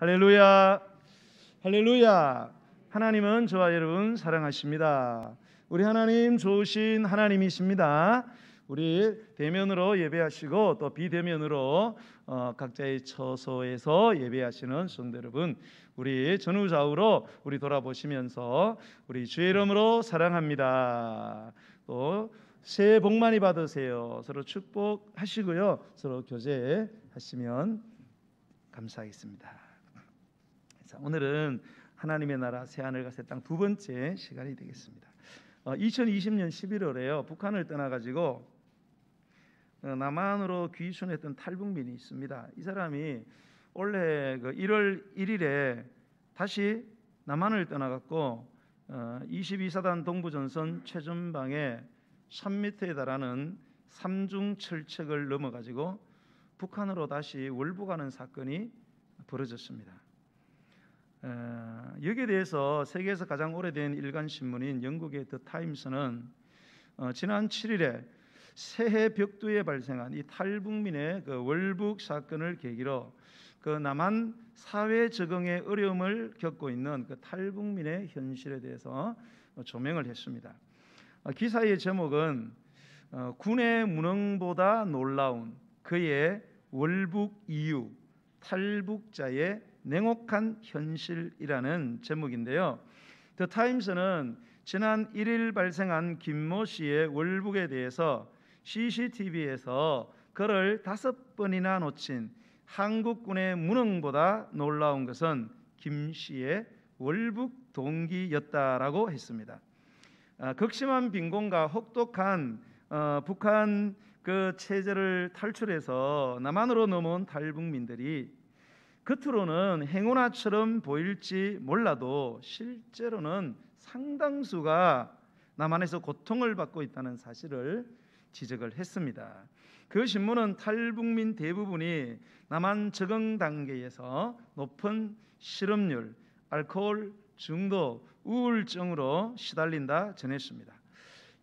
할렐루야, 할렐루야. 하나님은 저와 여러분 사랑하십니다. 우리 하나님 좋으신 하나님이십니다. 우리 대면으로 예배하시고 또 비대면으로 각자의 처소에서 예배하시는 성도 여러분, 우리 전후좌우로 우리 돌아보시면서 우리 주의 이름으로 사랑합니다. 또 새해 복 많이 받으세요. 서로 축복하시고요, 서로 교제하시면 감사하겠습니다. 자, 오늘은 하나님의 나라 새하늘과 새 땅 두 번째 시간이 되겠습니다. 2020년 11월에요 북한을 떠나가지고 남한으로 귀순했던 탈북민이 있습니다. 이 사람이 올해 1월 1일에 다시 남한을 떠나갔고 22사단 동부전선 최전방에 1000m에 달하는 삼중 철책을 넘어가지고 북한으로 다시 월북하는 사건이 벌어졌습니다. 여기에 대해서 세계에서 가장 오래된 일간 신문인 영국의 더 타임스는 지난 7일에 새해 벽두에 발생한 이 탈북민의 그 월북 사건을 계기로 그 남한 사회 적응에 어려움을 겪고 있는 그 탈북민의 현실에 대해서 조명을 했습니다. 기사의 제목은 군의 무능보다 놀라운 그의 월북 이유, 탈북자의 냉혹한 현실이라는 제목인데요. 더 타임스는 지난 1일 발생한 김모 씨의 월북에 대해서 CCTV에서 그를 5번이나 놓친 한국군의 무능보다 놀라운 것은 김 씨의 월북 동기였다라고 했습니다. 극심한 빈곤과 혹독한 북한 그 체제를 탈출해서 남한으로 넘어온 탈북민들이 겉으로는 행운아처럼 보일지 몰라도 실제로는 상당수가 남한에서 고통을 받고 있다는 사실을 지적을 했습니다. 그 신문은 탈북민 대부분이 남한 적응 단계에서 높은 실업률, 알코올 중독, 우울증으로 시달린다 전했습니다.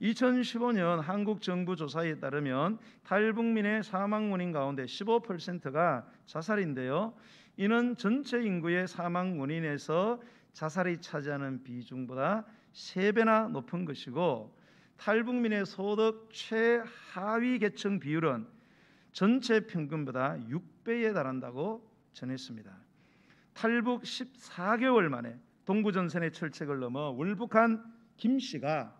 2015년 한국 정부 조사에 따르면 탈북민의 사망 원인 가운데 15%가 자살인데요. 이는 전체 인구의 사망 원인에서 자살이 차지하는 비중보다 3배나 높은 것이고 탈북민의 소득 최하위 계층 비율은 전체 평균보다 6배에 달한다고 전했습니다. 탈북 14개월 만에 동부전선의 철책을 넘어 월북한 김 씨가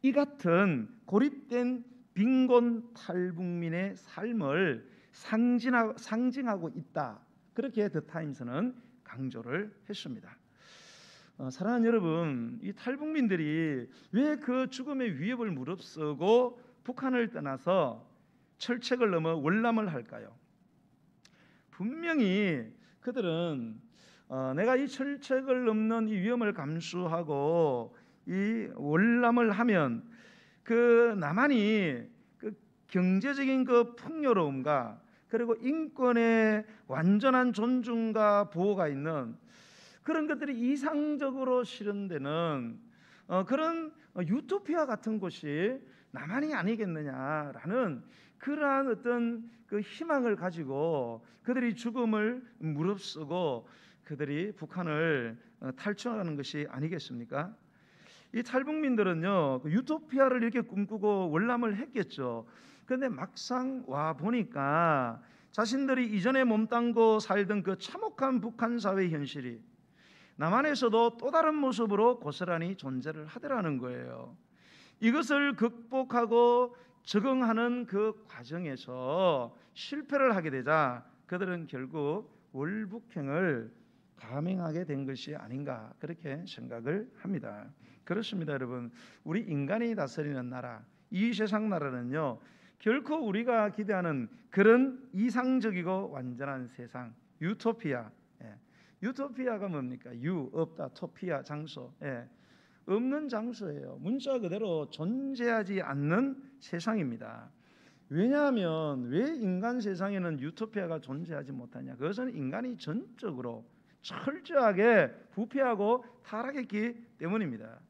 이 같은 고립된 빈곤 탈북민의 삶을 상징하고 있다. 그렇게 더 타임스는 강조를 했습니다. 사랑하는 여러분, 이 탈북민들이 왜 그 죽음의 위협을 무릅쓰고 북한을 떠나서 철책을 넘어 월남을 할까요? 분명히 그들은 내가 이 철책을 넘는 이 위험을 감수하고 이 월남을 하면 그 남한이 그 경제적인 그 풍요로움과 그리고 인권의 완전한 존중과 보호가 있는 그런 것들이 이상적으로 실현되는 그런 유토피아 같은 곳이 남한이 아니겠느냐라는 그러한 어떤 그 희망을 가지고 그들이 죽음을 무릅쓰고 그들이 북한을 탈출하는 것이 아니겠습니까? 이 탈북민들은요 유토피아를 이렇게 꿈꾸고 월남을 했겠죠. 그런데 막상 와 보니까 자신들이 이전에 몸담고 살던 그 참혹한 북한 사회 현실이 남한에서도 또 다른 모습으로 고스란히 존재를 하더라는 거예요. 이것을 극복하고 적응하는 그 과정에서 실패를 하게 되자 그들은 결국 월북행을 감행하게 된 것이 아닌가 그렇게 생각을 합니다. 그렇습니다, 여러분. 우리 인간이 다스리는 나라, 이 세상 나라는요 결코 우리가 기대하는 그런 이상적이고 완전한 세상, 유토피아. 유토피아가 뭡니까? 유, 없다, 토피아, 장소. 없는 장소예요. 문자 그대로 존재하지 않는 세상입니다. 왜냐하면 왜 인간 세상에는 유토피아가 존재하지 못하냐? 그것은 인간이 전적으로 철저하게 부패하고 타락했기 때문입니다.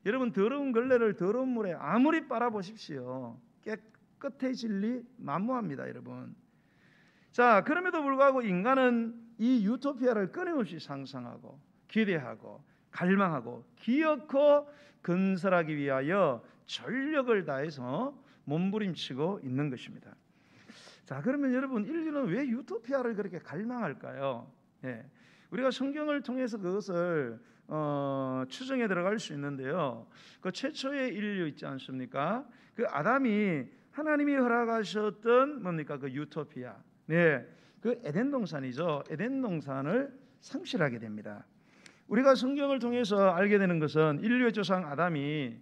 여러분, 더러운 걸레를 더러운 물에 아무리 빨아보십시오. 깨끗해질 리 만무합니다, 여러분. 자, 그럼에도 불구하고 인간은 이 유토피아를 끊임없이 상상하고 기대하고 갈망하고 기어코 건설하기 위하여 전력을 다해서 몸부림치고 있는 것입니다. 자, 그러면 여러분, 인류는 왜 유토피아를 그렇게 갈망할까요? 우리가 성경을 통해서 그것을 추정해 들어갈 수 있는데요. 그 최초의 인류 있지 않습니까? 그 아담이 하나님이 허락하셨던 뭡니까? 그 유토피아, 그 에덴 동산이죠. 에덴 동산을 상실하게 됩니다. 우리가 성경을 통해서 알게 되는 것은 인류의 조상 아담이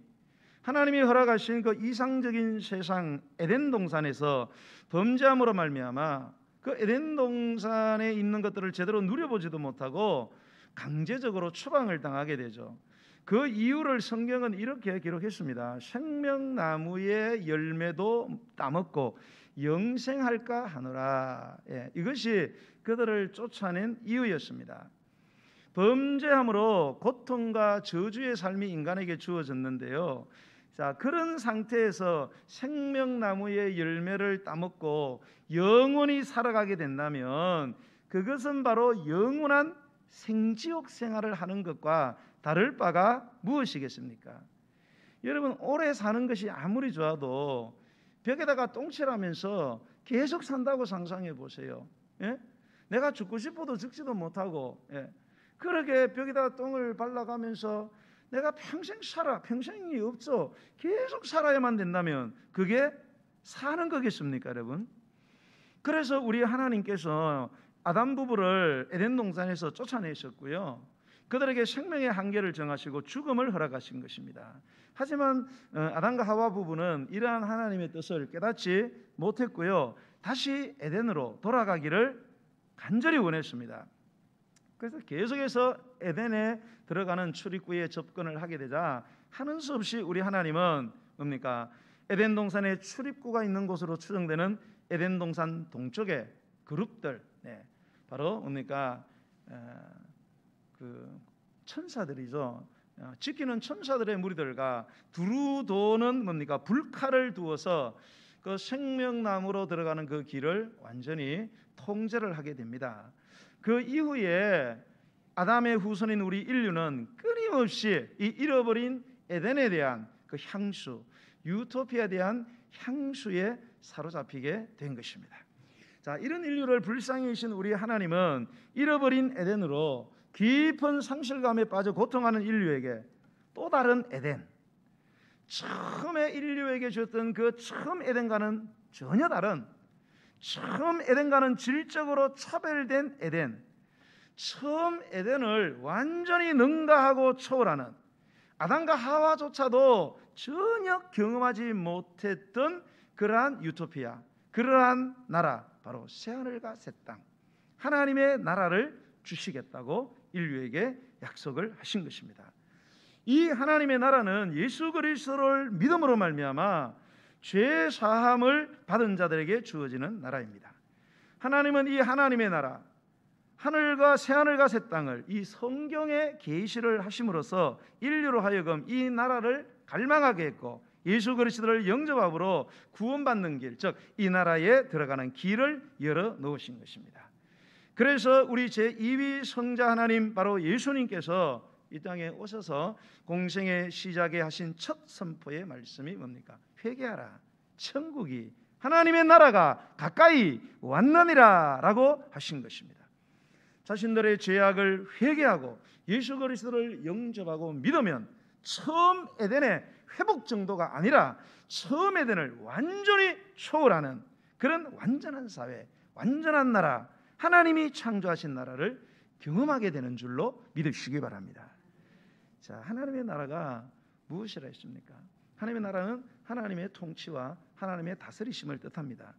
하나님이 허락하신 그 이상적인 세상 에덴 동산에서 범죄함으로 말미암아 그 에덴 동산에 있는 것들을 제대로 누려보지도 못하고 강제적으로 추방을 당하게 되죠. 그 이유를 성경은 이렇게 기록했습니다. 생명나무의 열매도 따먹고 영생할까 하노라. 이것이 그들을 쫓아낸 이유였습니다. 범죄함으로 고통과 저주의 삶이 인간에게 주어졌는데요. 자, 그런 상태에서 생명나무의 열매를 따먹고 영원히 살아가게 된다면 그것은 바로 영원한 생지옥 생활을 하는 것과 다를 바가 무엇이겠습니까? 여러분, 오래 사는 것이 아무리 좋아도 벽에다가 똥칠하면서 계속 산다고 상상해 보세요. 내가 죽고 싶어도 죽지도 못하고 그렇게 벽에다가 똥을 발라가면서 내가 평생 살아, 평생이 없어, 계속 살아야만 된다면 그게 사는 거겠습니까, 여러분? 그래서 우리 하나님께서 아담 부부를 에덴 동산에서 쫓아내셨고요, 그들에게 생명의 한계를 정하시고 죽음을 허락하신 것입니다. 하지만 아담과 하와 부부는 이러한 하나님의 뜻을 깨닫지 못했고요, 다시 에덴으로 돌아가기를 간절히 원했습니다. 그래서 계속해서 에덴에 들어가는 출입구에 접근을 하게 되자 하는 수 없이 우리 하나님은 뭡니까? 에덴 동산의 출입구가 있는 곳으로 추정되는 에덴 동산 동쪽의 그룹들, 바로 뭡니까? 그 천사들이죠. 지키는 천사들의 무리들과 두루 도는 뭡니까? 불칼을 두어서 그 생명나무로 들어가는 그 길을 완전히 통제를 하게 됩니다. 그 이후에 아담의 후손인 우리 인류는 끊임없이 이 잃어버린 에덴에 대한 그 향수, 유토피아에 대한 향수에 사로잡히게 된 것입니다. 자, 이런 인류를 불쌍히 여기신 우리 하나님은 잃어버린 에덴으로 깊은 상실감에 빠져 고통하는 인류에게 또 다른 에덴, 처음에 인류에게 주었던 그 처음 에덴과는 전혀 다른, 처음 에덴과는 질적으로 차별된 에덴, 처음 에덴을 완전히 능가하고 초월하는, 아담과 하와조차도 전혀 경험하지 못했던 그러한 유토피아, 그러한 나라, 바로 새하늘과 새 땅, 하나님의 나라를 주시겠다고 인류에게 약속을 하신 것입니다. 이 하나님의 나라는 예수 그리스도를 믿음으로 말미암아 죄 사함을 받은 자들에게 주어지는 나라입니다. 하나님은 이 하나님의 나라, 하늘과 새하늘과 새 땅을 이 성경에 계시를 하심으로써 인류로 하여금 이 나라를 갈망하게 했고, 예수 그리스도를 영접함으로 구원받는 길, 즉 이 나라에 들어가는 길을 열어 놓으신 것입니다. 그래서 우리 제2위 성자 하나님, 바로 예수님께서 이 땅에 오셔서 공생의 시작에 하신 첫 선포의 말씀이 뭡니까? 회개하라, 천국이, 하나님의 나라가 가까이 왔느니라 라고 하신 것입니다. 자신들의 죄악을 회개하고 예수 그리스도를 영접하고 믿으면 처음 에덴의 회복 정도가 아니라 처음 에덴을 완전히 초월하는 그런 완전한 사회, 완전한 나라, 하나님이 창조하신 나라를 경험하게 되는 줄로 믿으시기 바랍니다. 자, 하나님의 나라가 무엇이라 했습니까? 하나님의 나라는 하나님의 통치와 하나님의 다스리심을 뜻합니다.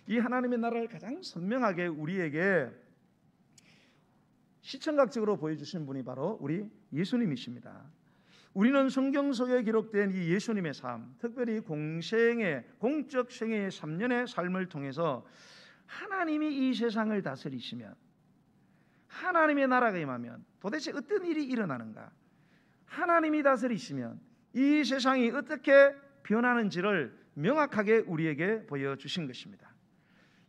이 하나님의 나라를 가장 선명하게 우리에게 시청각적으로 보여주신 분이 바로 우리 예수님이십니다. 우리는 성경 속에 기록된 이 예수님의 삶, 특별히 공적 생애의 3년의 삶을 통해서 하나님이 이 세상을 다스리시면, 하나님의 나라가 임하면 도대체 어떤 일이 일어나는가, 하나님이 다스리시면 이 세상이 어떻게 변하는지를 명확하게 우리에게 보여주신 것입니다.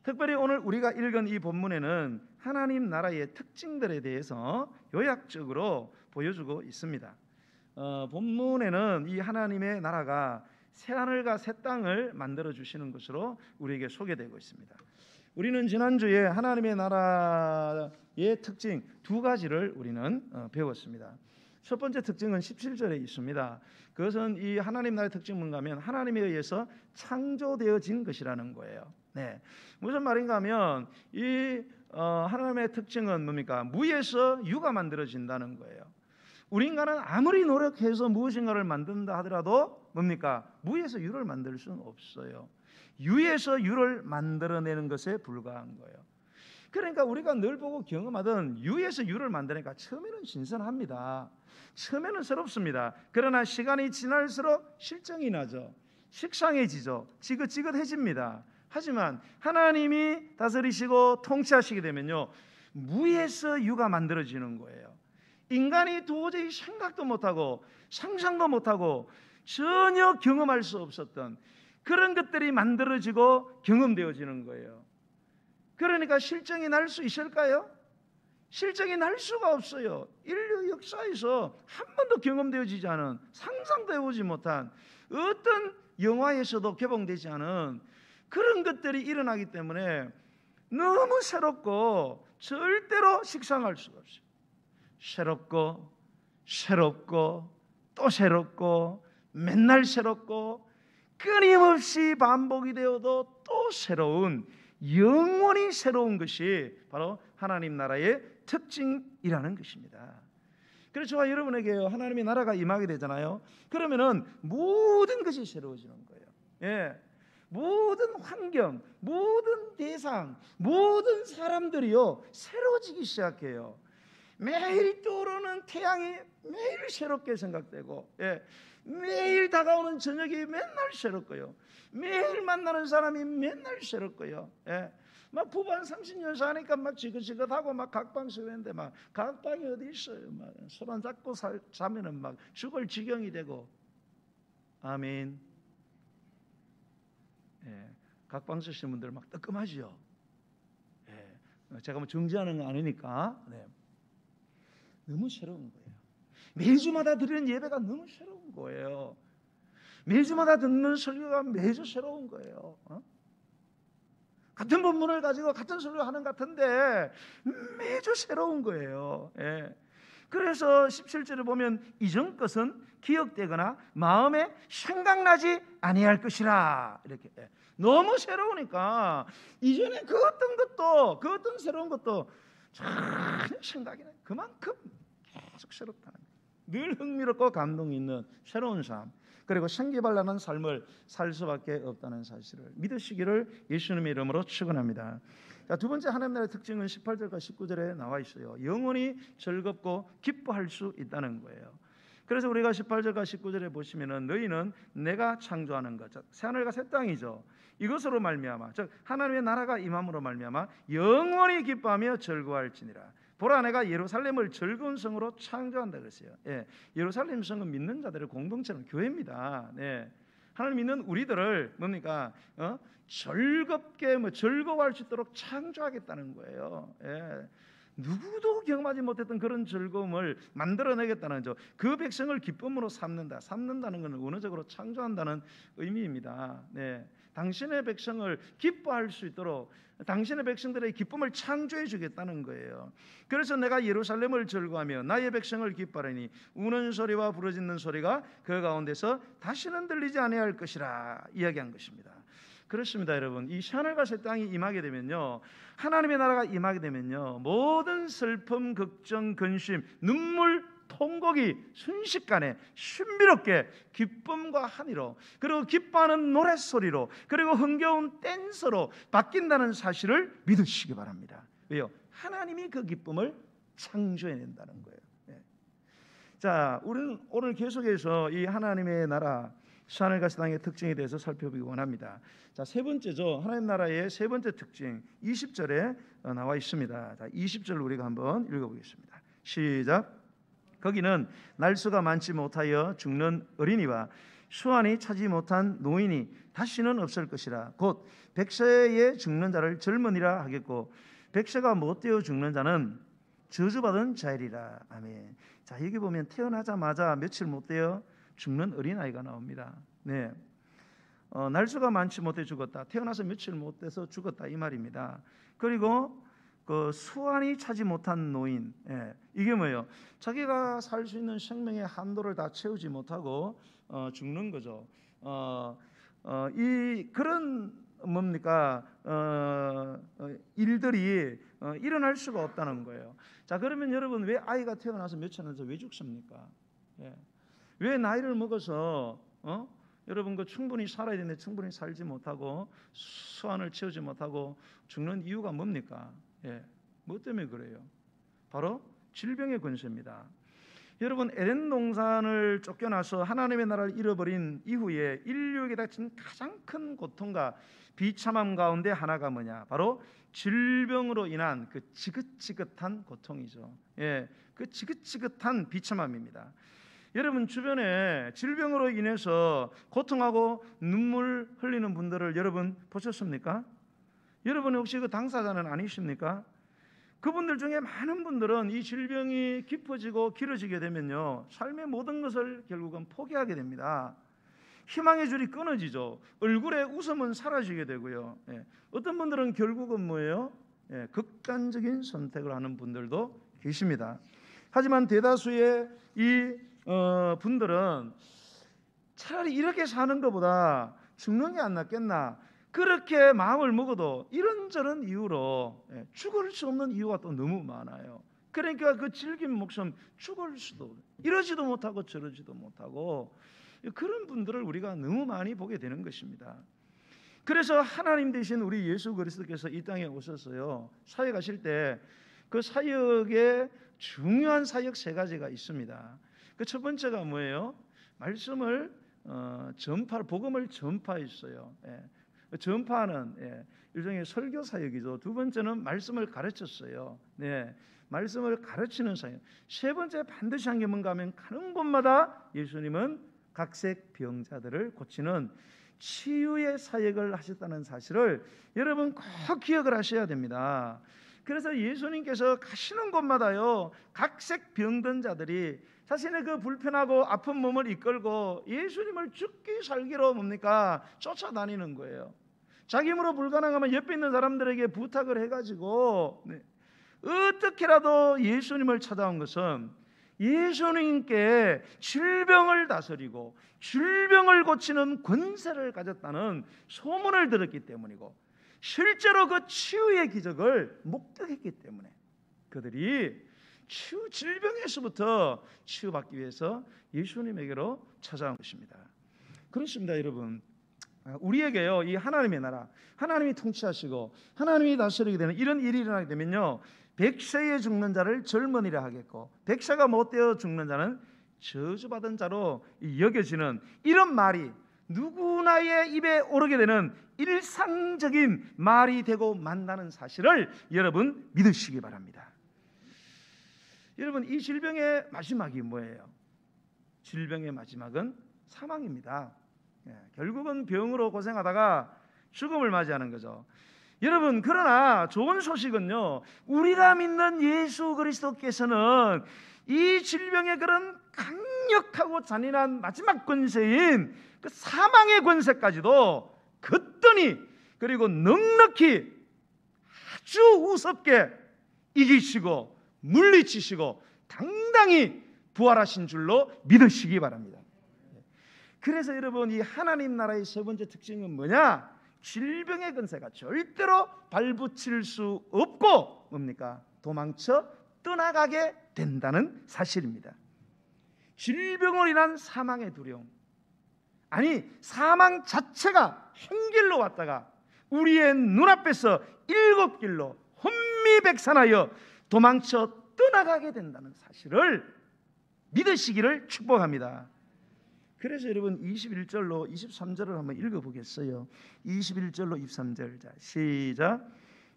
특별히 오늘 우리가 읽은 이 본문에는 하나님 나라의 특징들에 대해서 요약적으로 보여주고 있습니다. 본문에는 이 하나님의 나라가 새하늘과 새 땅을 만들어 주시는 것으로 우리에게 소개되고 있습니다. 우리는 지난주에 하나님의 나라의 특징 두 가지를 우리는 배웠습니다. 첫 번째 특징은 17절에 있습니다. 그것은 이 하나님 나라의 특징은 뭔가 하면 하나님에 의해서 창조되어진 것이라는 거예요. 네. 무슨 말인가 하면 이 하나님의 특징은 뭡니까? 무에서 유가 만들어진다는 거예요. 우리 인간은 아무리 노력해서 무엇인가를 만든다 하더라도 뭡니까? 무에서 유를 만들 수는 없어요. 유에서 유를 만들어내는 것에 불과한 거예요. 그러니까 우리가 늘 보고 경험하던 유에서 유를 만드니까 처음에는 신선합니다. 처음에는 새롭습니다. 그러나 시간이 지날수록 실정이 나죠. 식상해지죠. 지긋지긋해집니다. 하지만 하나님이 다스리시고 통치하시게 되면요, 무에서 유가 만들어지는 거예요. 인간이 도저히 생각도 못하고 상상도 못하고 전혀 경험할 수 없었던 그런 것들이 만들어지고 경험되어지는 거예요. 그러니까 실정이 날 수 있을까요? 실정이 날 수가 없어요. 인류 역사에서 한 번도 경험되어지지 않은, 상상도 해보지 못한, 어떤 영화에서도 개봉되지 않은 그런 것들이 일어나기 때문에 너무 새롭고 절대로 식상할 수가 없어요. 새롭고 새롭고 또 새롭고 맨날 새롭고 끊임없이 반복이 되어도 또 새로운, 영원히 새로운 것이 바로 하나님 나라의 특징이라는 것입니다. 그래서 저와 여러분에게 하나님의 나라가 임하게 되잖아요. 그러면은 모든 것이 새로워지는 거예요. 예. 모든 환경, 모든 대상, 모든 사람들이요 새로워지기 시작해요. 매일 떠오르는 태양이 매일 새롭게 생각되고, 예, 매일 다가오는 저녁이 맨날 새롭고요, 매일 만나는 사람이 맨날 새롭고요, 예, 막 부부 30년 사니까 막 지긋지긋하고 막 각방서 했는데 막 각방이 어디 있어요? 막 손 안 잡고 자면은 막 죽을 지경이 되고. 아멘. 예, 각방 쓰시는 분들 막 뜨끔하죠. 예, 제가 뭐 정지하는 거 아니니까. 네. 너무 새로운 거예요. 매주마다 드리는 예배가 너무 새로운 거예요. 매주마다 듣는 설교가 매주 새로운 거예요. 같은 본문을 가지고 같은 설교 하는 것 같은데 매주 새로운 거예요. 예. 그래서 17절을 보면 이전 것은 기억되거나 마음에 생각나지 아니할 것이라, 이렇게. 예. 너무 새로우니까 이전에 그 어떤 것도, 그 어떤 새로운 것도 전혀 생각이 나요. 그만큼 계속 새롭다는 거예요. 늘 흥미롭고 감동이 있는 새로운 삶, 그리고 생기발랄한 삶을 살 수밖에 없다는 사실을 믿으시기를 예수님의 이름으로 축원합니다. 자, 두 번째 하나님 나라의 특징은 18절과 19절에 나와 있어요. 영원히 즐겁고 기뻐할 수 있다는 거예요. 그래서 우리가 18절과 19절에 보시면은 너희는 내가 창조하는 것, 새하늘과 새 땅이죠. 이것으로 말미암아, 즉 하나님의 나라가 임함으로 말미암아 영원히 기뻐하며 즐거워할지니라. 보라, 내가 예루살렘을 즐거운 성으로 창조한다 그랬어요. 예, 예루살렘 성은 믿는 자들의 공동체는 교회입니다. 네. 하나님 믿는 우리들을 뭡니까? 즐겁게 즐거워할 수 있도록 창조하겠다는 거예요. 예. 누구도 경험하지 못했던 그런 즐거움을 만들어내겠다는 죠. 그 백성을 기쁨으로 삼는다는 것은 원어적으로 창조한다는 의미입니다. 네. 당신의 백성을 기뻐할 수 있도록 당신의 백성들의 기쁨을 창조해 주겠다는 거예요. 그래서 내가 예루살렘을 즐거워하며 나의 백성을 기뻐하리니 우는 소리와 부르짖는 소리가 그 가운데서 다시는 들리지 아니할 것이라 이야기한 것입니다. 그렇습니다, 여러분. 이 새하늘과 새 땅이 임하게 되면요, 하나님의 나라가 임하게 되면요, 모든 슬픔, 걱정, 근심, 눈물, 통곡이 순식간에 신비롭게 기쁨과 한이로, 그리고 기뻐하는 노랫소리로, 그리고 흥겨운 댄서로 바뀐다는 사실을 믿으시기 바랍니다. 왜요? 하나님이 그 기쁨을 창조해낸다는 거예요. 네. 자, 우리는 오늘 계속해서 이 하나님의 나라, 새하늘과 새 땅의 특징에 대해서 살펴보기 원합니다. 자, 세 번째죠. 하나님 나라의 세 번째 특징 20절에 나와 있습니다. 자, 20절 우리가 한번 읽어보겠습니다. 시작. 거기는 날수가 많지 못하여 죽는 어린이와 수완이 차지 못한 노인이 다시는 없을 것이라. 곧 백세에 죽는 자를 젊은이라 하겠고 백세가 못되어 죽는 자는 저주받은 자이리라. 아멘. 자, 여기 보면 태어나자마자 며칠 못되어 죽는 어린아이가 나옵니다. 네, 날수가 많지 못해 죽었다. 태어나서 며칠 못돼서 죽었다 이 말입니다. 그리고 그 수완이 차지 못한 노인, 이게 뭐예요? 자기가 살 수 있는 생명의 한도를 다 채우지 못하고 죽는 거죠. 이 그런 뭡니까? 일들이 일어날 수가 없다는 거예요. 자, 그러면 여러분, 왜 아이가 태어나서 며칠 안에서 왜 죽습니까? 왜 나이를 먹어서 여러분 그 충분히 살아야 되는데 충분히 살지 못하고 수완을 채우지 못하고 죽는 이유가 뭡니까? 뭐 때문에 그래요? 바로 질병의 권세입니다. 여러분, 에덴 동산을 쫓겨나서 하나님의 나라를 잃어버린 이후에 인류에게 닥친 가장 큰 고통과 비참함 가운데 하나가 뭐냐? 바로 질병으로 인한 그 지긋지긋한 고통이죠. 그 지긋지긋한 비참함입니다. 여러분, 주변에 질병으로 인해서 고통하고 눈물 흘리는 분들을 여러분 보셨습니까? 여러분 혹시 그 당사자는 아니십니까? 그분들 중에 많은 분들은 이 질병이 깊어지고 길어지게 되면요, 삶의 모든 것을 결국은 포기하게 됩니다. 희망의 줄이 끊어지죠. 얼굴에 웃음은 사라지게 되고요. 어떤 분들은 결국은 뭐예요? 극단적인 선택을 하는 분들도 계십니다. 하지만 대다수의 이 분들은 차라리 이렇게 사는 것보다 죽는 게 안 낫겠나, 그렇게 마음을 먹어도 이런저런 이유로 죽을 수 없는 이유가 또 너무 많아요. 그러니까 그 질긴 목숨, 죽을 수도, 이러지도 못하고 저러지도 못하고, 그런 분들을 우리가 너무 많이 보게 되는 것입니다. 그래서 하나님 되신 우리 예수 그리스도께서 이 땅에 오셔서요, 사역하실 때 그 사역에 중요한 사역 세 가지가 있습니다. 그 첫 번째가 뭐예요? 말씀을 복음을 전파했어요. 전파는 일종의 설교 사역이죠. 두 번째는 말씀을 가르쳤어요. 말씀을 가르치는 사역. 세 번째 반드시 한 게 뭔가 하면 가는 곳마다 예수님은 각색 병자들을 고치는 치유의 사역을 하셨다는 사실을 여러분 꼭 기억을 하셔야 됩니다. 그래서 예수님께서 가시는 곳마다요, 각색 병든 자들이 자신의 그 불편하고 아픈 몸을 이끌고 예수님을 죽기 살기로 뭡니까? 쫓아다니는 거예요. 자기 힘으로 불가능하면 옆에 있는 사람들에게 부탁을 해가지고 어떻게라도 예수님을 찾아온 것은 예수님께 질병을 다스리고 질병을 고치는 권세를 가졌다는 소문을 들었기 때문이고, 실제로 그 치유의 기적을 목격했기 때문에 그들이 질병에서부터 치유받기 위해서 예수님에게로 찾아온 것입니다. 그렇습니다, 여러분. 우리에게요, 이 하나님의 나라, 하나님이 통치하시고 하나님이 다스리게 되는 이런 일이 일어나게 되면요, 백세에 죽는 자를 젊은이라 하겠고 백세가 못되어 죽는 자는 저주받은 자로 여겨지는 이런 말이 누구나의 입에 오르게 되는 일상적인 말이 되고 만나는 사실을 여러분 믿으시기 바랍니다. 여러분, 이 질병의 마지막이 뭐예요? 질병의 마지막은 사망입니다. 결국은 병으로 고생하다가 죽음을 맞이하는 거죠. 여러분, 그러나 좋은 소식은요, 우리가 믿는 예수 그리스도께서는 이 질병의 그런 강력하고 잔인한 마지막 권세인 그 사망의 권세까지도 거뜬히 그리고 넉넉히 아주 우습게 이기시고 물리치시고 당당히 부활하신 줄로 믿으시기 바랍니다. 그래서 여러분, 이 하나님 나라의 세 번째 특징은 뭐냐? 질병의 권세가 절대로 발붙일 수 없고 뭡니까? 도망쳐 떠나가게 된다는 사실입니다. 질병으로 인한 사망의 두려움, 아니 사망 자체가 한 길로 왔다가 우리의 눈앞에서 일곱 길로 혼미백산하여 도망쳐 떠나가게 된다는 사실을 믿으시기를 축복합니다. 그래서 여러분 21절로 23절을 한번 읽어보겠어요. 21절로 23절, 자 시작.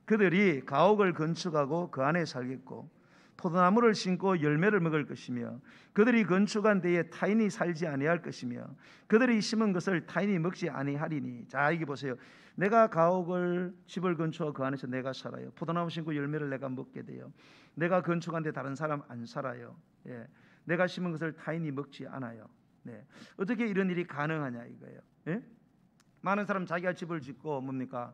그들이 가옥을 건축하고 그 안에 살겠고 포도나무를 심고 열매를 먹을 것이며 그들이 건축한 데에 타인이 살지 아니할 것이며 그들이 심은 것을 타인이 먹지 아니하리니. 자, 이게 보세요. 내가 가옥을 집을 건축하고 그 안에서 내가 살아요. 포도나무 심고 열매를 내가 먹게 돼요. 내가 건축한 데 다른 사람 안 살아요. 예. 내가 심은 것을 타인이 먹지 않아요. 네. 어떻게 이런 일이 가능하냐 이거예요. 예? 많은 사람 자기가 집을 짓고 뭡니까?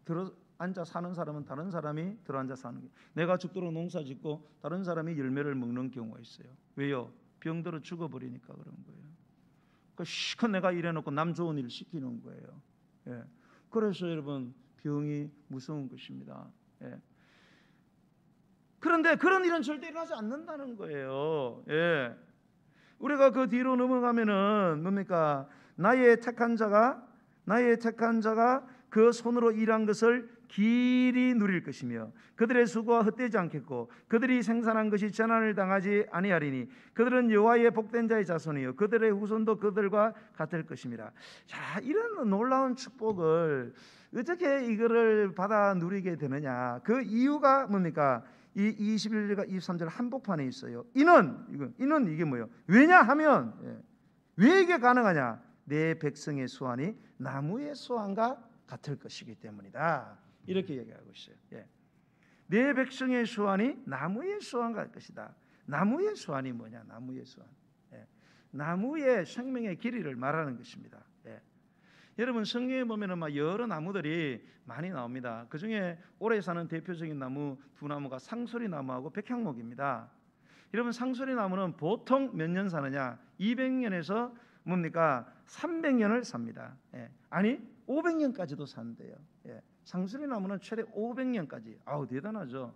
들어 앉아 사는 사람은 다른 사람이 들어 앉아 사는 게. 내가 죽도록 농사 짓고 다른 사람이 열매를 먹는 경우가 있어요. 왜요? 병들어 죽어버리니까 그런 거예요. 그 시컷 내가 일해놓고 남 좋은 일 시키는 거예요. 예. 그래서 여러분 병이 무서운 것입니다. 예. 그런데 그런 일은 절대 일어나지 않는다는 거예요. 예. 우리가 그 뒤로 넘어가면은 뭡니까? 나의 택한 자가 그 손으로 일한 것을 길이 누릴 것이며 그들의 수고가 헛되지 않겠고 그들이 생산한 것이 재난을 당하지 아니하리니 그들은 여호와의 복된 자의 자손이요 그들의 후손도 그들과 같을 것입니다. 자, 이런 놀라운 축복을 어떻게 이거를 받아 누리게 되느냐? 그 이유가 뭡니까? 이 21절과 23절 한복판에 있어요. 이는 이게 뭐예요? 왜냐하면 왜 이게 가능하냐? 내 백성의 수완이 나무의 수완과 같을 것이기 때문이다. 이렇게 얘기하고 있어요. 예. 내 백성의 수완이 나무의 수완과 같을 것이다. 나무의 수완이 뭐냐? 나무의 수완. 예. 나무의 생명의 길이를 말하는 것입니다. 예. 여러분 성경에 보면은 막 여러 나무들이 많이 나옵니다. 그 중에 오래 사는 대표적인 나무 두 나무가 상수리 나무하고 백향목입니다. 여러분 상수리 나무는 보통 몇 년 사느냐? 200년에서 뭡니까? 300년을 삽니다. 예. 아니 500년까지도 산대요. 예. 상수리 나무는 최대 500년까지. 아우 대단하죠.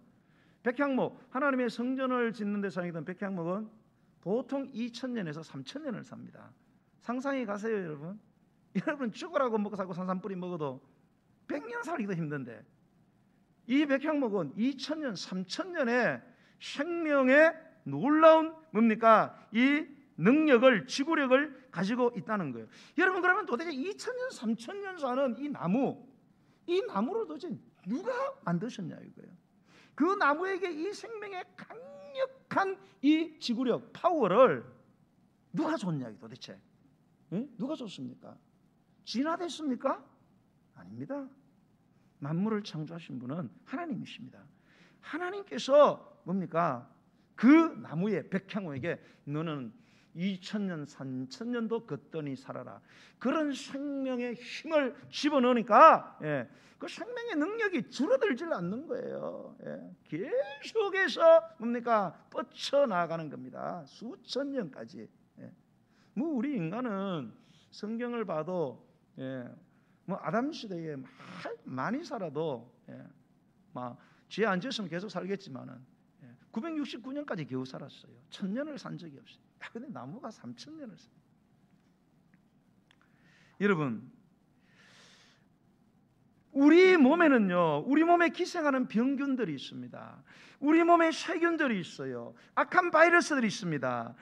백향목, 하나님의 성전을 짓는 데 사용했던 백향목은 보통 2000년에서 3000년을 삽니다. 상상해 가세요, 여러분. 여러분 죽으라고 먹고 살고 산산뿌리 먹어도 100년 살기도 힘든데 이 백향목은 2000년, 3000년의 생명의 놀라운 뭡니까? 이 능력을, 지구력을 가지고 있다는 거예요. 여러분 그러면 도대체 2000년, 3000년 사는 이 나무를 도대체 누가 만드셨냐 이거예요. 그 나무에게 이 생명의 강력한 이 지구력, 파워를 누가 줬냐 도대체? 응? 누가 줬습니까? 진화됐습니까? 아닙니다. 만물을 창조하신 분은 하나님이십니다. 하나님께서 뭡니까? 그 나무의 백향목에게 너는 2000년, 3000년도 걷더니 살아라. 그런 생명의 힘을 집어넣으니까 그 생명의 능력이 줄어들질 않는 거예요. 계속해서 뭡니까? 뻗쳐나가는 겁니다. 수천 년까지. 뭐 우리 인간은 성경을 봐도 뭐 아담 시대에 많이 살아도 막 죄 안 지었으면 계속 살겠지만은 969년까지 겨우 살았어요. 1000년을 산 적이 없어요. 근데 나무가 3000년을 살아요. 여러분, 우리 몸에는요, 우리 몸에 기생하는 병균들이 있습니다. 우리 몸에 세균들이 있어요. 악한 바이러스들이 있습니다.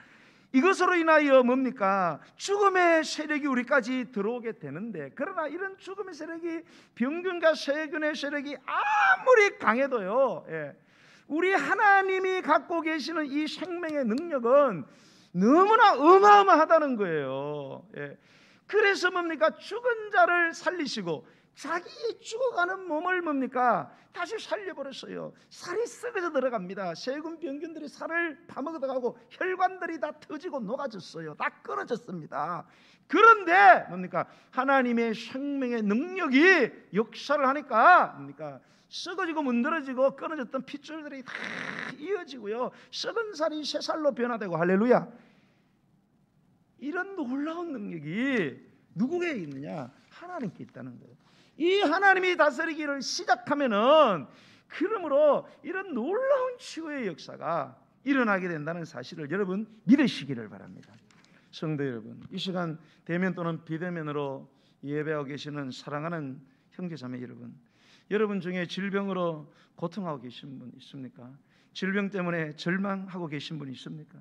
이것으로 인하여 뭡니까? 죽음의 세력이 우리까지 들어오게 되는데, 그러나 이런 죽음의 세력이, 병균과 세균의 세력이 아무리 강해도요, 우리 하나님이 갖고 계시는 이 생명의 능력은 너무나 어마어마하다는 거예요. 그래서 뭡니까? 죽은 자를 살리시고 자기 죽어가는 몸을 뭡니까? 다시 살려버렸어요. 살이 썩어져 들어갑니다. 세균 병균들이 살을 파먹어 들어가고 혈관들이 다 터지고 녹아졌어요. 다 끊어졌습니다. 그런데 뭡니까? 하나님의 생명의 능력이 역사를 하니까 뭡니까? 썩어지고 문드러지고 끊어졌던 핏줄들이 다 이어지고요, 썩은 살이 새 살로 변화되고, 할렐루야. 이런 놀라운 능력이 누구에게 있느냐? 하나님께 있다는 거예요. 이 하나님이 다스리기를 시작하면은 그러므로 이런 놀라운 치유의 역사가 일어나게 된다는 사실을 여러분 믿으시기를 바랍니다. 성도 여러분, 이 시간 대면 또는 비대면으로 예배하고 계시는 사랑하는 형제자매 여러분, 여러분 중에 질병으로 고통하고 계신 분 있습니까? 질병 때문에 절망하고 계신 분 있습니까?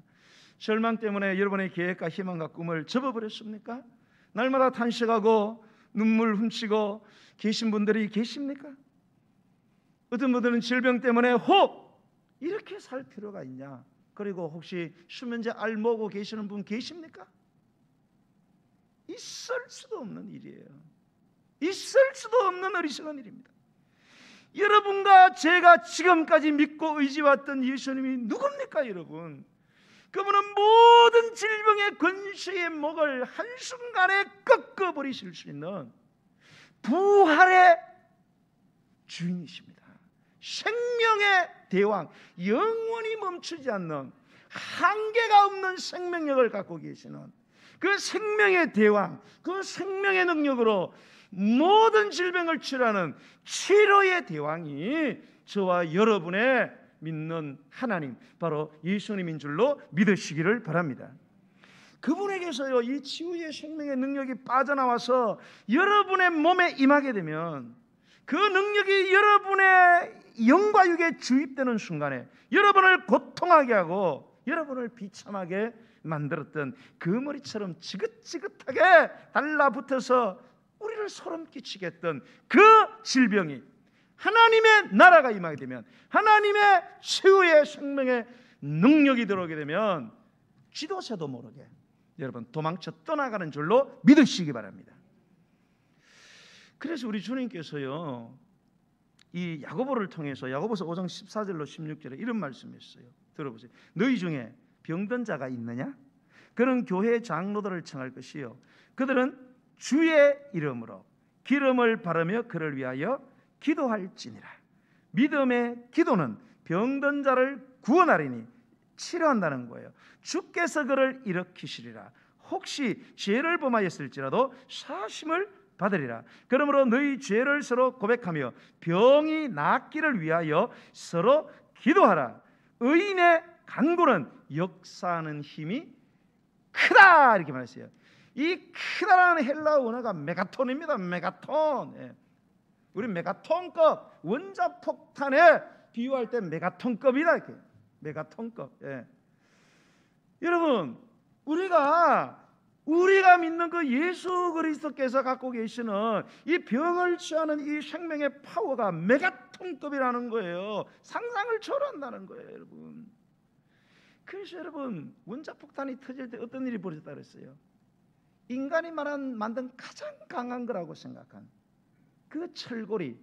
절망 때문에 여러분의 계획과 희망과 꿈을 접어버렸습니까? 날마다 탄식하고 눈물 훔치고 계신 분들이 계십니까? 어떤 분들은 질병 때문에 이렇게 살 필요가 있냐? 그리고 혹시 수면제 알 먹고 계시는 분 계십니까? 있을 수도 없는 일이에요. 있을 수도 없는 어리석은 일입니다. 여러분과 제가 지금까지 믿고 의지해왔던 예수님이 누굽니까, 여러분? 그분은 모든 질병의 권세의 목을 한순간에 꺾어버리실 수 있는 부활의 주인이십니다. 생명의 대왕, 영원히 멈추지 않는 한계가 없는 생명력을 갖고 계시는 그 생명의 대왕, 그 생명의 능력으로 모든 질병을 치료하는 치료의 대왕이 저와 여러분의 믿는 하나님, 바로 예수님인 줄로 믿으시기를 바랍니다. 그분에게서요, 이 치유의 생명의 능력이 빠져나와서 여러분의 몸에 임하게 되면 그 능력이 여러분의 영과 육에 주입되는 순간에 여러분을 고통하게 하고 여러분을 비참하게 만들었던 그 머리처럼 지긋지긋하게 달라붙어서 우리를 소름 끼치게 했던 그 질병이 하나님의 나라가 임하게 되면, 하나님의 치유의 생명의 능력이 들어오게 되면 지도새도 모르게 여러분 도망쳐 떠나가는 줄로 믿으시기 바랍니다. 그래서 우리 주님께서요, 이 야고보를 통해서 야고보서 5장 14절로 16절에 이런 말씀했어요. 들어보세요. 너희 중에 병든 자가 있느냐? 그는 교회 장로들을 청할 것이요, 그들은 주의 이름으로 기름을 바르며 그를 위하여 기도할지니라. 믿음의 기도는 병든 자를 구원하리니, 치료한다는 거예요. 주께서 그를 일으키시리라. 혹시 죄를 범하였을지라도 사심을 받으리라. 그러므로 너희 죄를 서로 고백하며 병이 낫기를 위하여 서로 기도하라. 의인의 간구는 역사하는 힘이 크다, 이렇게 말했어요. 이 크다라는 헬라어 원어가 메가톤입니다. 메가톤. 예. 우리 메가톤급, 원자폭탄에 비유할 때 메가톤급이다, 이렇게. 메가톤급. 예. 여러분, 우리가 믿는 그 예수 그리스도께서 갖고 계시는 이 병을 치유하는 이 생명의 파워가 메가톤급이라는 거예요. 상상을 초월한다는 거예요, 여러분. 그래서 여러분, 원자폭탄이 터질 때 어떤 일이 벌어졌다 그랬어요? 인간이 만든 가장 강한 거라고 생각한 그 철골이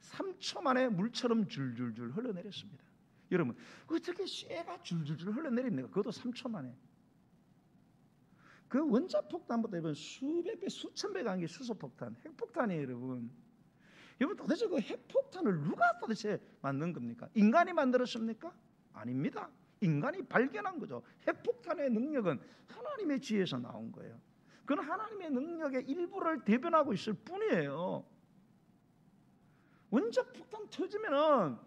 3초 만에 물처럼 줄줄줄 흘러내렸습니다. 여러분, 어떻게 쇠가 줄줄줄 흘러내립니까? 그것도 3초 만에. 그 원자폭탄보다 여러분 수백 배, 수천 배 강한 게 수소폭탄, 핵폭탄이에요, 여러분. 여러분, 도대체 그 핵폭탄을 누가 도대체 만든 겁니까? 인간이 만들었습니까? 아닙니다. 인간이 발견한 거죠. 핵폭탄의 능력은 하나님의 지혜에서 나온 거예요. 그건 하나님의 능력의 일부를 대변하고 있을 뿐이에요. 원자폭탄 터지면은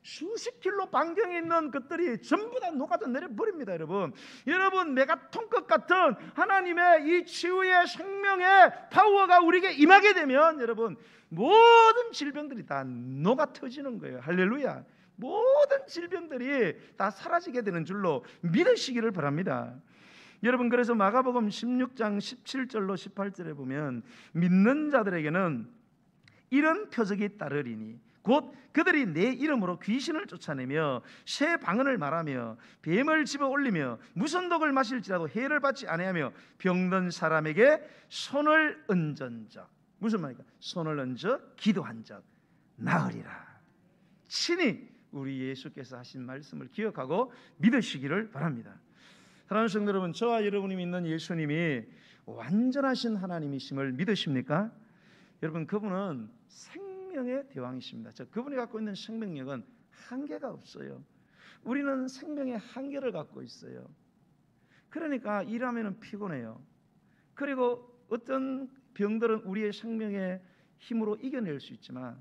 수십 킬로 반경에 있는 것들이 전부 다 녹아져 내려버립니다, 여러분. 여러분, 메가톤급 같은 하나님의 이 치유의 생명의 파워가 우리에게 임하게 되면 여러분, 모든 질병들이 다 녹아 터지는 거예요. 할렐루야. 모든 질병들이 다 사라지게 되는 줄로 믿으시기를 바랍니다. 여러분, 그래서 마가복음 16장 17절로 18절에 보면 믿는 자들에게는 이런 표적이 따르리니 곧 그들이 내 이름으로 귀신을 쫓아내며 새 방언을 말하며 뱀을 집어 올리며 무슨 독을 마실지라도 해를 받지 아니하며 병든 사람에게 손을 얹은 적, 무슨 말입니까? 손을 얹어 기도한 적 나으리라. 친히 우리 예수께서 하신 말씀을 기억하고 믿으시기를 바랍니다. 사랑하는 성도 여러분, 저와 여러분이 믿는 예수님이 완전하신 하나님이심을 믿으십니까? 여러분, 그분은 생명의 대왕이십니다. 그분이 갖고 있는 생명력은 한계가 없어요. 우리는 생명의 한계를 갖고 있어요. 그러니까 일하면 피곤해요. 그리고 어떤 병들은 우리의 생명의 힘으로 이겨낼 수 있지만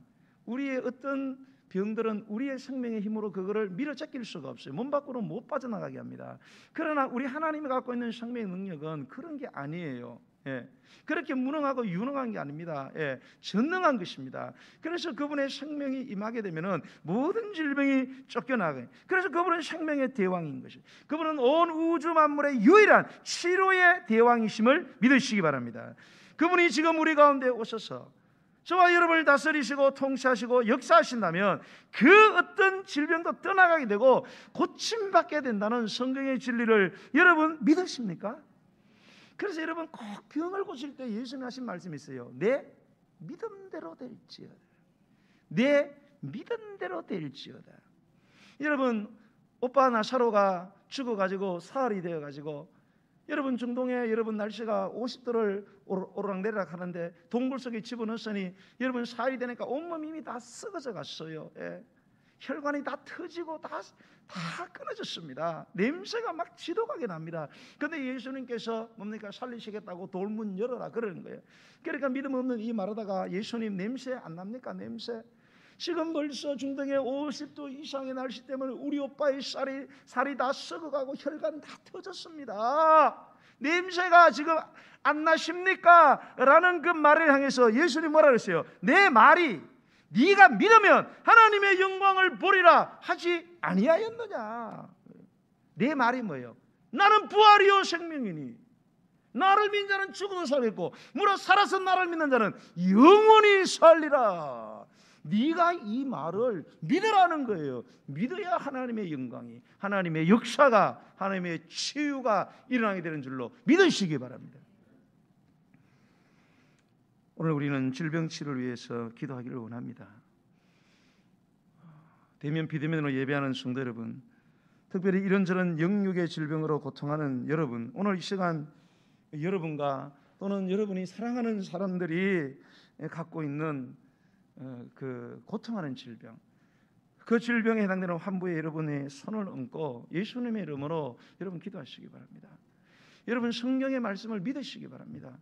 우리의 어떤 병들은 우리의 생명의 힘으로 그거를 밀어제낄 수가 없어요. 몸 밖으로 못 빠져나가게 합니다. 그러나 우리 하나님이 갖고 있는 생명의 능력은 그런 게 아니에요. 예. 그렇게 무능하고 유능한 게 아닙니다. 예. 전능한 것입니다. 그래서 그분의 생명이 임하게 되면은 모든 질병이 쫓겨나가요. 그래서 그분은 생명의 대왕인 것이에요. 그분은 온 우주 만물의 유일한 치료의 대왕이심을 믿으시기 바랍니다. 그분이 지금 우리 가운데 오셔서 저와 여러분을 다스리시고 통치하시고 역사하신다면 그 어떤 질병도 떠나가게 되고 고침받게 된다는 성경의 진리를 여러분 믿으십니까? 그래서 여러분 꼭 병을 고칠 때 예수님이 하신 말씀이 있어요. 내 믿음대로 될지어다. 내 믿음대로 될지어다. 여러분 오빠나 샤로가 죽어가지고 사흘이 되어가지고 여러분 중동에 여러분 날씨가 50도를 오르락내리락 하는데 동굴 속에 집어넣었으니 여러분 사흘이 되니까 온몸 이미 다 썩어져 갔어요. 예. 혈관이 다 터지고 다 끊어졌습니다. 냄새가 막 지독하게 납니다. 그런데 예수님께서 뭡니까? 살리시겠다고 돌문 열어라 그러는 거예요. 그러니까 믿음 없는 이 말하다가 예수님 냄새 안 납니까? 냄새. 지금 벌써 중동에 50도 이상의 날씨 때문에 우리 오빠의 살이 다 썩어가고 혈관 다 터졌습니다. 냄새가 지금 안 나십니까? 라는 그 말을 향해서 예수님 뭐라 그랬어요? 내 말이 네가 믿으면 하나님의 영광을 보리라 하지 아니하였느냐? 내 말이 뭐예요? 나는 부활이요 생명이니 나를 믿는 자는 죽어도 살겠고 무릇 살아서 나를 믿는 자는 영원히 살리라. 네가 이 말을 믿으라는 거예요. 믿어야 하나님의 영광이, 하나님의 역사가, 하나님의 치유가 일어나게 되는 줄로 믿으시기 바랍니다. 오늘 우리는 질병 치료를 위해서 기도하기를 원합니다. 대면 비대면으로 예배하는 성도 여러분, 특별히 이런저런 영육의 질병으로 고통하는 여러분, 오늘 이 시간 여러분과 또는 여러분이 사랑하는 사람들이 갖고 있는 그 고통하는 질병, 그 질병에 해당되는 환부에 여러분의 손을 얹고 예수님의 이름으로 여러분 기도하시기 바랍니다. 여러분 성경의 말씀을 믿으시기 바랍니다.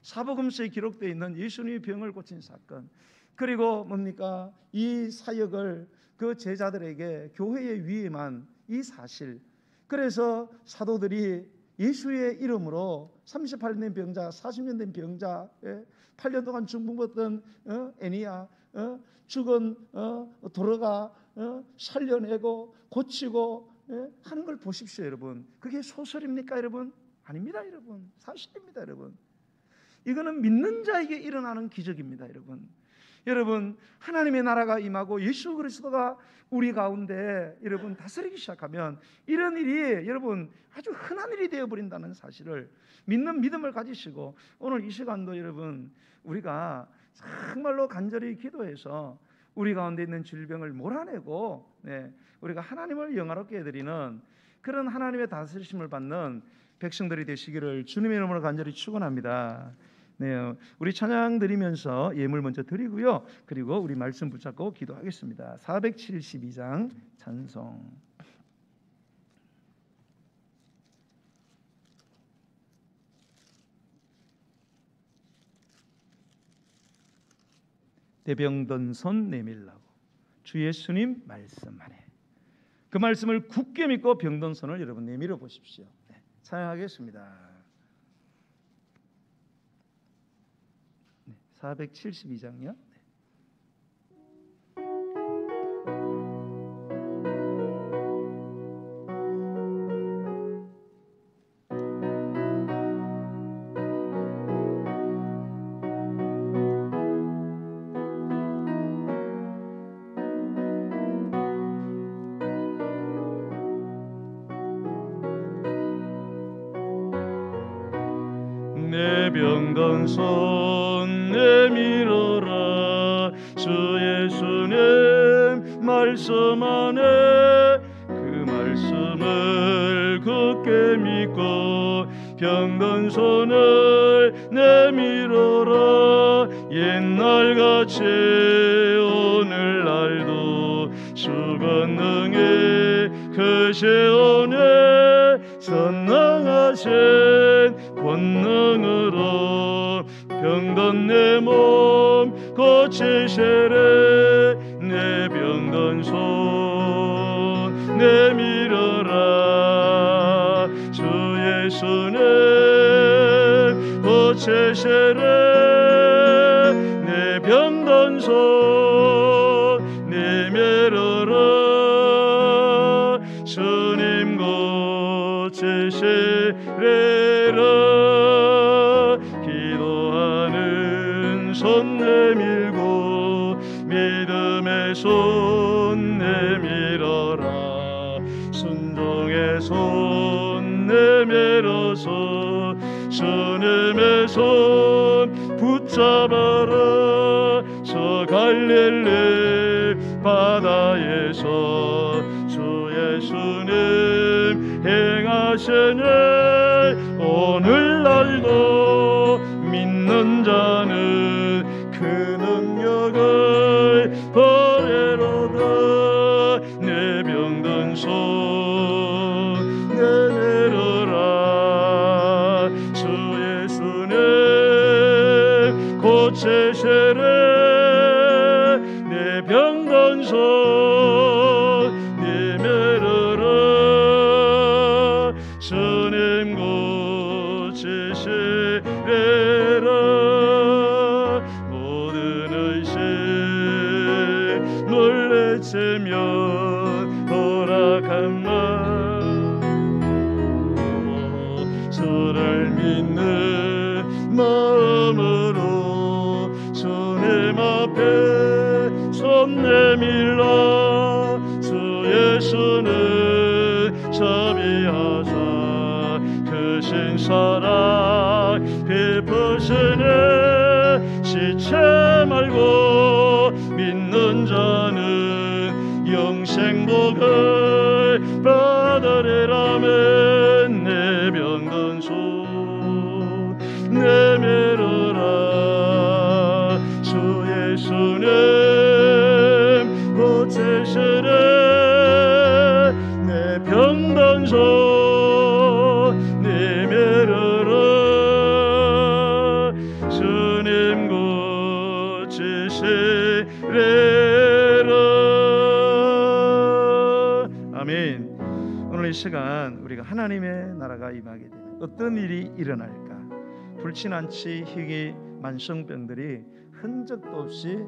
사복음서에 기록되어 있는 예수님의 병을 고친 사건, 그리고 뭡니까? 이 사역을 그 제자들에게 교회에 위임한 이 사실, 그래서 사도들이 예수의 이름으로 38년 된 병자, 40년 된 병자, 8년 동안 중풍받던 애니야, 죽은 돌아가 살려내고 고치고 하는 걸 보십시오. 여러분, 그게 소설입니까 여러분? 아닙니다 여러분. 사실입니다 여러분. 이거는 믿는 자에게 일어나는 기적입니다 여러분. 여러분 하나님의 나라가 임하고 예수 그리스도가 우리 가운데 여러분 다스리기 시작하면 이런 일이 여러분 아주 흔한 일이 되어버린다는 사실을 믿는 믿음을 가지시고 오늘 이 시간도 여러분 우리가 정말로 간절히 기도해서 우리 가운데 있는 질병을 몰아내고 우리가 하나님을 영화롭게 해드리는 그런 하나님의 다스리심을 받는 백성들이 되시기를 주님의 이름으로 간절히 축원합니다. 네, 우리 찬양 드리면서 예물 먼저 드리고요. 그리고 우리 말씀 붙잡고 기도하겠습니다. 472장 찬송. 내 병든 손 내밀라고 주 예수님 말씀 안에 그 말씀을 굳게 믿고 병든 손을 여러분 내밀어 보십시오. 네, 찬양하겠습니다. 472장이요. 내 병든 손 내밀어라 주 예수님 말씀 안에 그 말씀을 굳게 믿고 병든 손을 내밀어라 옛날같이 오늘날도 주 권능에 크시오네 선능하신 권능으로 병든 내 몸 고치시래 내 병든 손 내밀어라 주 예수님 고치시래 내 병든 손 내밀어라 주님 고치시래라 기도하는 손 내밀고 손 내밀어라. 순종의 손 내밀어서 주님의 손 붙잡아라. 저 갈릴리 바다에서 주 예수님 행하시네. 오늘날도 믿는 자는 그 능력을 버리로다. 내 병든 손 내밀어라. 주 예수님 고치시네. 내 병든 손 내밀어라. 주님 고치시리라. 모든 의심 물리치면 허락한 말 주를 믿는 마음으로 주님 앞에 손 내밀라. 주 예수는 자비하사 크신 사랑 베푸시네. 지체 말고 믿는 자는 영생복을 받으리라면. 내 병든 손 내밀어라. 주 예수님 고치시네. 내 병든 손 내밀어라. 주님 고치시리라. 아멘. 오늘 이 시간 우리가 하나님의 나라가 임하게 되면 어떤 일이 일어날까? 불친한치 희귀 만성병들이 흔적도 없이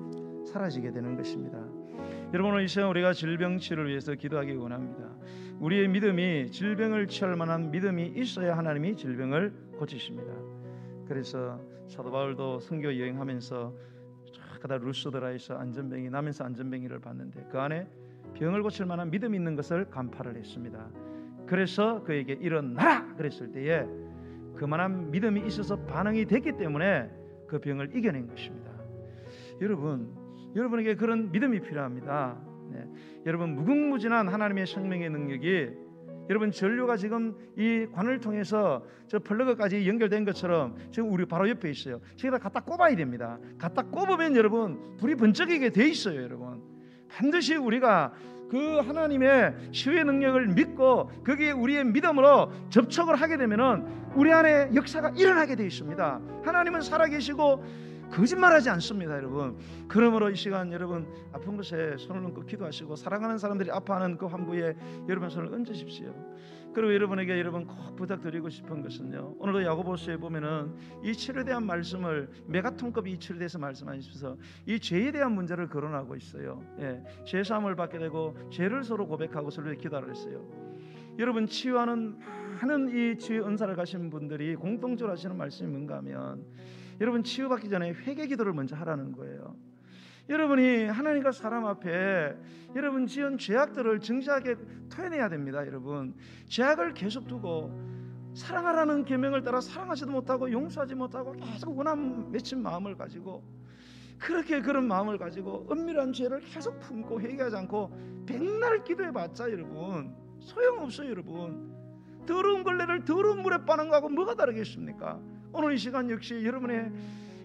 사라지게 되는 것입니다. 여러분, 오늘 이 시간 우리가 질병 치료를 위해서 기도하기 원합니다. 우리의 믿음이 질병을 취할 만한 믿음이 있어야 하나님이 질병을 고치십니다. 그래서 사도 바울도 선교 여행하면서 가다 루스드라에서 안전병이 나면서 안전병이를 봤는데 그 안에 병을 고칠 만한 믿음이 있는 것을 간파를 했습니다. 그래서 그에게 일어나라 그랬을 때에 그만한 믿음이 있어서 반응이 됐기 때문에 그 병을 이겨낸 것입니다. 여러분에게 그런 믿음이 필요합니다. 여러분, 무궁무진한 하나님의 생명의 능력이 여러분 전류가 지금 이 관을 통해서 저 플러그까지 연결된 것처럼 지금 우리 바로 옆에 있어요. 저기다 갖다 꼽아야 됩니다. 갖다 꼽으면 여러분 불이 번쩍이게 돼 있어요. 여러분, 반드시 우리가 그 하나님의 치유의 능력을 믿고 거기에 우리의 믿음으로 접촉을 하게 되면은 우리 안에 역사가 일어나게 돼 있습니다. 하나님은 살아계시고 거짓말하지 않습니다, 여러분. 그러므로 이 시간 여러분 아픈 곳에 손을 얹고 기도하시고 사랑하는 사람들이 아파하는 그 환부에 여러분 손을 얹으십시오. 그리고 여러분에게 여러분 꼭 부탁드리고 싶은 것은요, 오늘도 야고보서에 보면은 이 치료에 대한 말씀을 메가톤급 이 치료에 대해서 말씀하셔서 이 죄에 대한 문제를 거론하고 있어요. 죄 사함을 받게 되고 죄를 서로 고백하고 서로 기도하라 했어요. 여러분, 치유하는 많은 이 치유 은사를 가신 분들이 공통적으로 하시는 말씀이 뭔가 하면 여러분 치유받기 전에 회개 기도를 먼저 하라는 거예요. 여러분이 하나님과 사람 앞에 여러분 지은 죄악들을 진지하게 토해내야 됩니다. 여러분, 죄악을 계속 두고 사랑하라는 계명을 따라 사랑하지도 못하고 용서하지 못하고 계속 원한 맺힌 마음을 가지고 그렇게 그런 마음을 가지고 은밀한 죄를 계속 품고 회개하지 않고 백날 기도해봤자 여러분 소용없어요. 여러분, 더러운 걸레를 더러운 물에 빠는 거하고 뭐가 다르겠습니까? 오늘 이 시간 역시 여러분의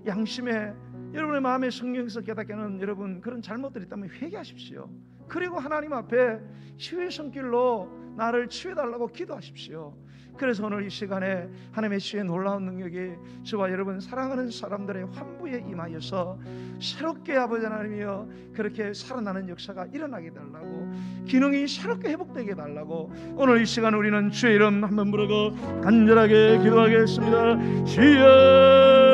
양심에 여러분의 마음에 성령에서 깨닫게 하는 여러분 그런 잘못들이 있다면 회개하십시오. 그리고 하나님 앞에 치유의 손길로 나를 치유해달라고 기도하십시오. 그래서 오늘 이 시간에 하나님의 치유의 놀라운 능력이 저와 여러분 사랑하는 사람들의 환부에 임하여서 새롭게 아버지 하나님이여 그렇게 살아나는 역사가 일어나게 해달라고, 기능이 새롭게 회복되게 해달라고 오늘 이 시간 우리는 주의 이름 한번 부르고 간절하게 기도하겠습니다. 주여